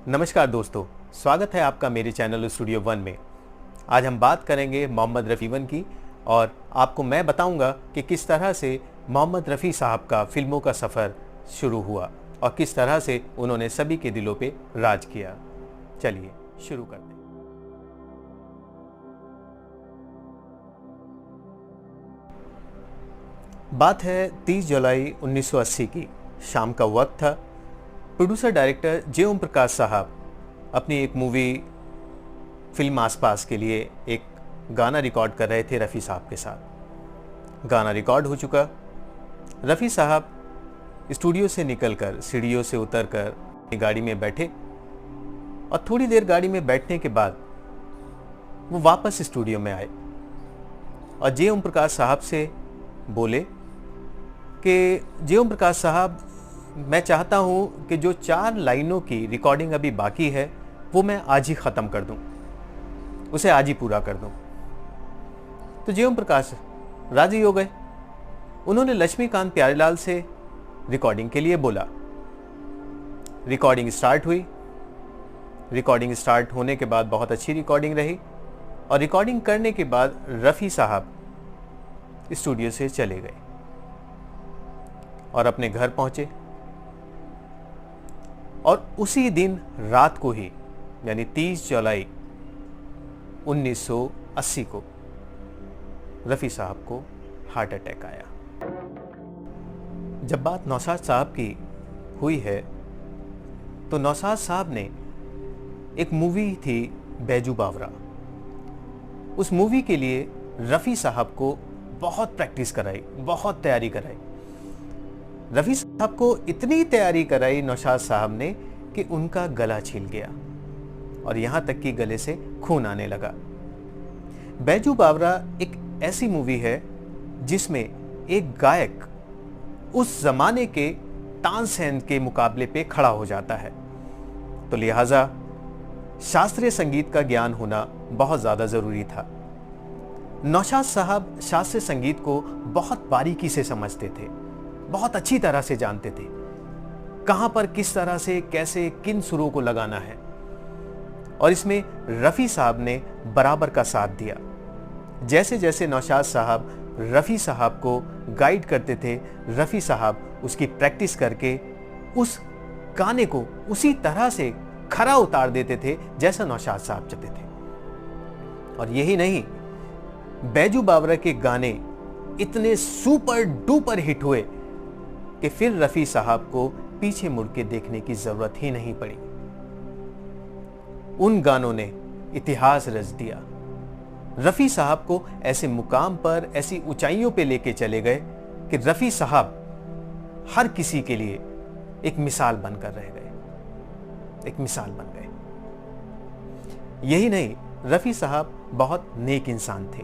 नमस्कार दोस्तों, स्वागत है आपका मेरे चैनल स्टूडियो वन में। आज हम बात करेंगे मोहम्मद रफ़ी वन की और आपको मैं बताऊंगा कि किस तरह से मोहम्मद रफ़ी साहब का फिल्मों का सफ़र शुरू हुआ और किस तरह से उन्होंने सभी के दिलों पे राज किया। चलिए शुरू करते हैं। बात है 30 जुलाई 1980 की। शाम का वक्त था। प्रोड्यूसर डायरेक्टर जे ओम प्रकाश साहब अपनी एक मूवी फिल्म आसपास के लिए एक गाना रिकॉर्ड कर रहे थे रफ़ी साहब के साथ। गाना रिकॉर्ड हो चुका। रफ़ी साहब स्टूडियो से निकलकर सीढ़ियों से उतरकर गाड़ी में बैठे और थोड़ी देर गाड़ी में बैठने के बाद वो वापस स्टूडियो में आए और जे ओम प्रकाश साहब से बोले कि जे ओम प्रकाश साहब, मैं चाहता हूँ कि जो 4 लाइनों की रिकॉर्डिंग अभी बाकी है वो मैं आज ही ख़त्म कर दूँ, उसे आज ही पूरा कर दूँ। तो जे ओम प्रकाश राज़ी हो गए। उन्होंने लक्ष्मीकांत प्यारेलाल से रिकॉर्डिंग के लिए बोला। रिकॉर्डिंग स्टार्ट हुई। रिकॉर्डिंग स्टार्ट होने के बाद बहुत अच्छी रिकॉर्डिंग रही और रिकॉर्डिंग करने के बाद रफ़ी साहब स्टूडियो से चले गए और अपने घर पहुंचे। और उसी दिन रात को ही यानी 30 जुलाई 1980 को रफ़ी साहब को हार्ट अटैक आया। जब बात नौशाद साहब की हुई है तो नौशाद साहब ने एक मूवी थी बैजू बावरा। उस मूवी के लिए रफ़ी साहब को बहुत प्रैक्टिस कराई, बहुत तैयारी कराई। रफ़ी साहब को इतनी तैयारी कराई नौशाद साहब ने कि उनका गला छिल गया और यहां तक कि गले से खून आने लगा। बैजू बावरा एक ऐसी मूवी है जिसमें एक गायक उस जमाने के तानसेन के मुकाबले पे खड़ा हो जाता है, तो लिहाजा शास्त्रीय संगीत का ज्ञान होना बहुत ज्यादा जरूरी था। नौशाद साहब शास्त्रीय संगीत को बहुत बारीकी से समझते थे, बहुत अच्छी तरह से जानते थे कहां पर किस तरह से कैसे किन सुरों को लगाना है, और इसमें रफ़ी साहब ने बराबर का साथ दिया। जैसे जैसे नौशाद साहब रफ़ी साहब को गाइड करते थे, रफ़ी साहब उसकी प्रैक्टिस करके उस गाने को उसी तरह से खरा उतार देते थे जैसा नौशाद साहब चाहते थे। और यही नहीं, बैजू बावरा के गाने इतने सुपर डुपर हिट हुए कि फिर रफ़ी साहब को पीछे मुड़ के देखने की जरूरत ही नहीं पड़ी। उन गानों ने इतिहास रच दिया। रफ़ी साहब को ऐसे मुकाम पर, ऐसी ऊंचाइयों पे लेके चले गए कि रफ़ी साहब हर किसी के लिए एक मिसाल बनकर रह गए, एक मिसाल बन गए। यही नहीं, रफ़ी साहब बहुत नेक इंसान थे।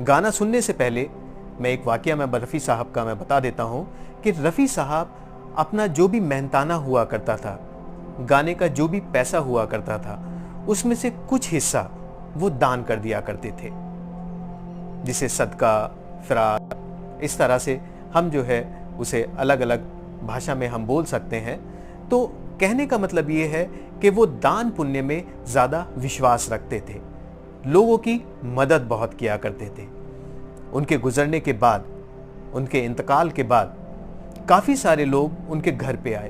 गाना सुनने से पहले मैं एक वाकया में रफ़ी साहब का मैं बता देता हूं कि रफ़ी साहब अपना जो भी मेहनताना हुआ करता था, गाने का जो भी पैसा हुआ करता था, उसमें से कुछ हिस्सा वो दान कर दिया करते थे, जिसे सदका, फ़िराक, इस तरह से हम जो है उसे अलग अलग भाषा में हम बोल सकते हैं। तो कहने का मतलब ये है कि वो दान पुण्य में ज़्यादा विश्वास रखते थे, लोगों की मदद बहुत किया करते थे। उनके गुजरने के बाद, उनके इंतकाल के बाद काफ़ी सारे लोग उनके घर पे आए।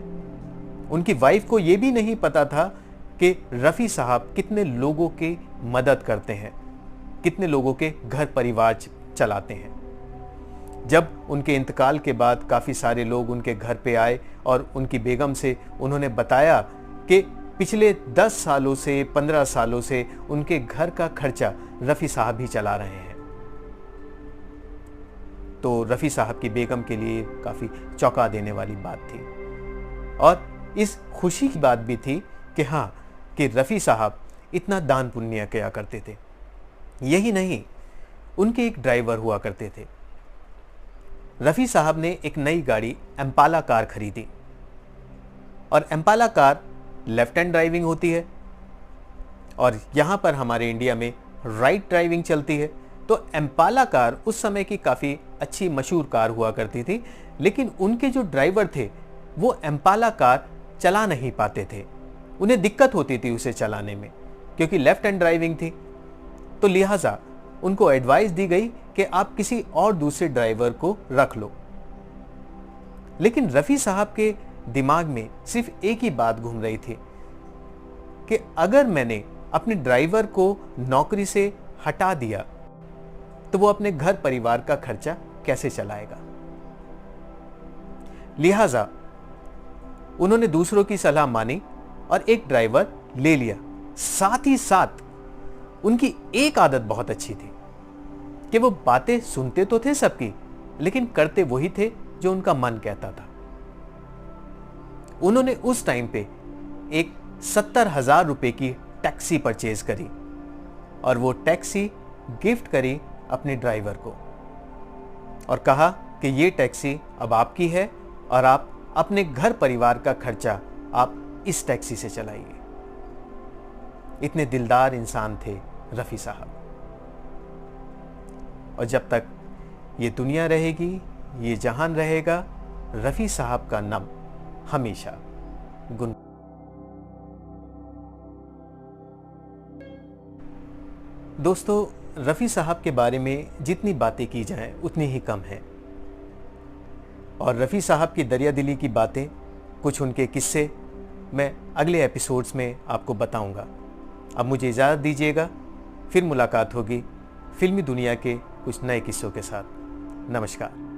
उनकी वाइफ को ये भी नहीं पता था कि रफ़ी साहब कितने लोगों की मदद करते हैं, कितने लोगों के घर परिवार चलाते हैं। जब उनके इंतकाल के बाद काफ़ी सारे लोग उनके घर पे आए और उनकी बेगम से उन्होंने बताया कि पिछले 10 सालों से 15 सालों से उनके घर का खर्चा रफ़ी साहब ही चला रहे हैं। तो रफ़ी साहब की बेगम के लिए काफ़ी चौंका देने वाली बात थी और इस खुशी की बात भी थी कि हाँ, कि रफ़ी साहब इतना दान पुण्य किया करते थे। यही नहीं, उनके एक ड्राइवर हुआ करते थे। रफ़ी साहब ने एक नई गाड़ी एम्पाला कार खरीदी और एम्पाला कार लेफ्ट हैंड ड्राइविंग होती है और यहाँ पर हमारे इंडिया में राइट ड्राइविंग चलती है। तो एम्पाला कार उस समय की काफ़ी अच्छी मशहूर कार हुआ करती थी, लेकिन उनके जो ड्राइवर थे वो एम्पाला कार चला नहीं पाते थे, उन्हें दिक्कत होती थी उसे चलाने में, क्योंकि लेफ्ट हैंड ड्राइविंग थी। तो लिहाजा उनको एडवाइस दी गई कि आप किसी और दूसरे ड्राइवर को रख लो। लेकिन रफी साहब के दिमाग में सिर्फ एक ही बात घूम रही थी कि अगर मैंने अपने ड्राइवर को नौकरी से हटा दिया तो वो अपने घर परिवार का खर्चा कैसे चलाएगा। लिहाजा उन्होंने दूसरों की सलाह मानी और एक ड्राइवर ले लिया। साथ ही साथ उनकी एक आदत बहुत अच्छी थी कि वो बातें सुनते तो थे सबकी, लेकिन करते वही थे जो उनका मन कहता था। उन्होंने उस टाइम पे एक 70,000 रुपए की टैक्सी परचेज करी और वो टैक्सी गिफ्ट करी अपने ड्राइवर को और कहा कि ये टैक्सी अब आपकी है और आप अपने घर परिवार का खर्चा आप इस टैक्सी से चलाइए। इतने दिलदार इंसान थे रफी साहब। और जब तक ये दुनिया रहेगी, ये जहान रहेगा, रफी साहब का नाम हमेशा गुन। दोस्तों, रफी साहब के बारे में जितनी बातें की जाएं उतनी ही कम है। और रफी साहब की दरियादिली की बातें, कुछ उनके किस्से मैं अगले एपिसोड्स में आपको बताऊंगा। अब मुझे इजाज़त दीजिएगा, फिर मुलाकात होगी फिल्मी दुनिया के कुछ नए किस्सों के साथ। नमस्कार।